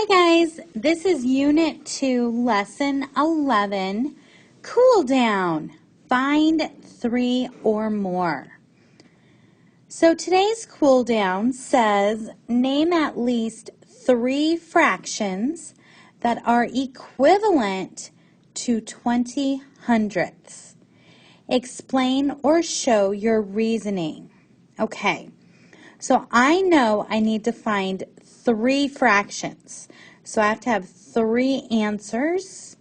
Hi guys, this is Unit 2, Lesson 11, Cool Down. Find 3 or more. So today's cool down says name at least 3 fractions that are equivalent to 20 hundredths. Explain or show your reasoning. Okay, so I know I need to find 3 fractions. So I have to have 3 answers,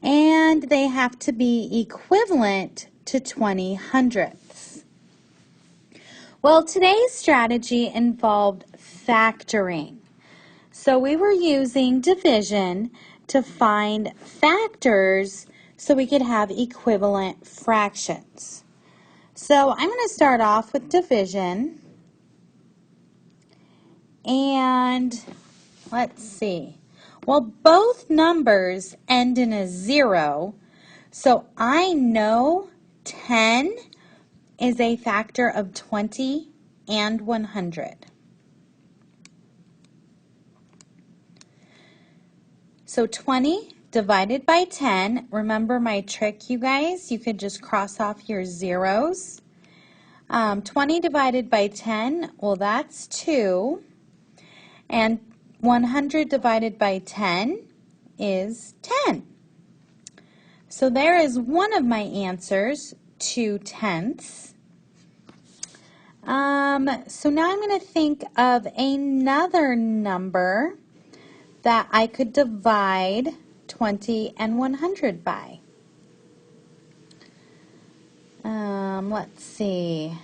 and they have to be equivalent to 20 hundredths. Well, today's strategy involved factoring. So we were using division to find factors so we could have equivalent fractions. So I'm going to start off with division. And let's see. Well, both numbers end in a 0, so I know 10 is a factor of 20 and 100. So 20 divided by 10, remember my trick, you guys, you could just cross off your zeros. 20 divided by 10, well, that's 2. And 100 divided by 10 is 10. So there is one of my answers, 2/10. So now I'm going to think of another number that I could divide 20 and 100 by. Let's see.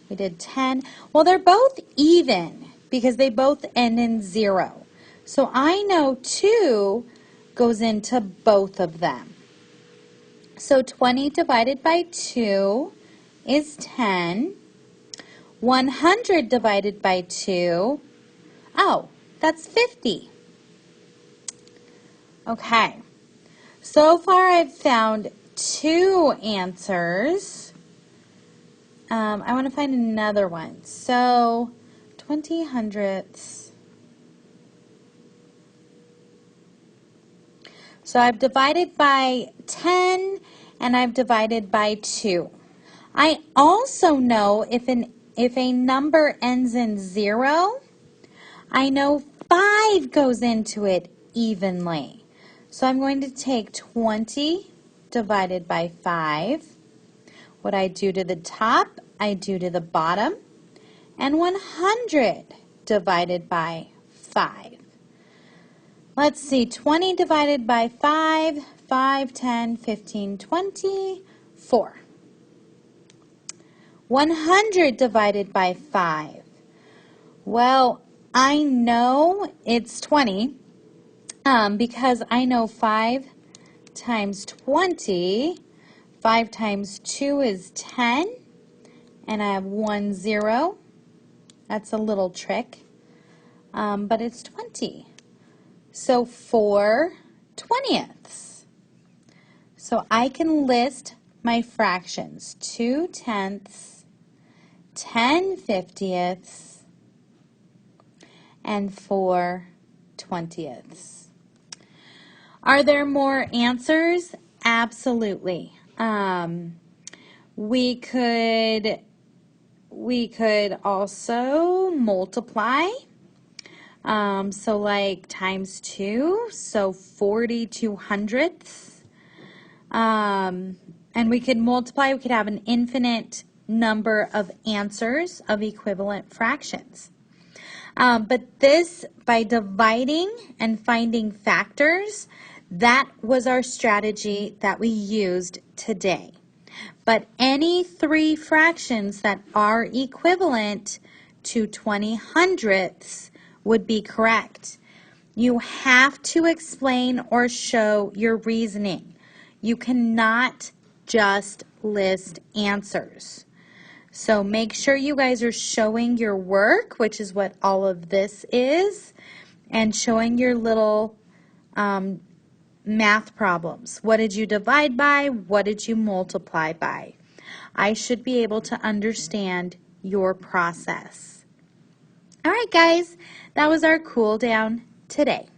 We did 10. Well, they're both even because they both end in 0. So I know 2 goes into both of them. So 20 divided by 2 is 10. 100 divided by 2, oh, that's 50. Okay, so far I've found 2 answers. I want to find another one. So 20 hundredths. So I've divided by 10 and I've divided by 2. I also know if a number ends in 0, I know 5 goes into it evenly. So I'm going to take 20 divided by 5. What I do to the top, I do to the bottom. And 100 divided by 5. Let's see, 20 divided by 5, 5, 10, 15, 20, 4. 100 divided by 5. Well, I know it's 20 because I know 5 times 20. 5 times 2 is 10, and I have 1 0. That's a little trick, but it's 20. So 4 20ths. So I can list my fractions: 2/10, 10 50ths, and 4 20ths. Are there more answers? Absolutely. We could also multiply. So like times 2, so 42 hundredths. And we could multiply, we could have an infinite number of answers of equivalent fractions. But this, by dividing and finding factors, that was our strategy that we used today. But any 3 fractions that are equivalent to 20 hundredths would be correct. You have to explain or show your reasoning. You cannot just list answers. So make sure you guys are showing your work, which is what all of this is, and showing your little math problems. What did you divide by? What did you multiply by? I should be able to understand your process. All right, guys, that was our cool down today.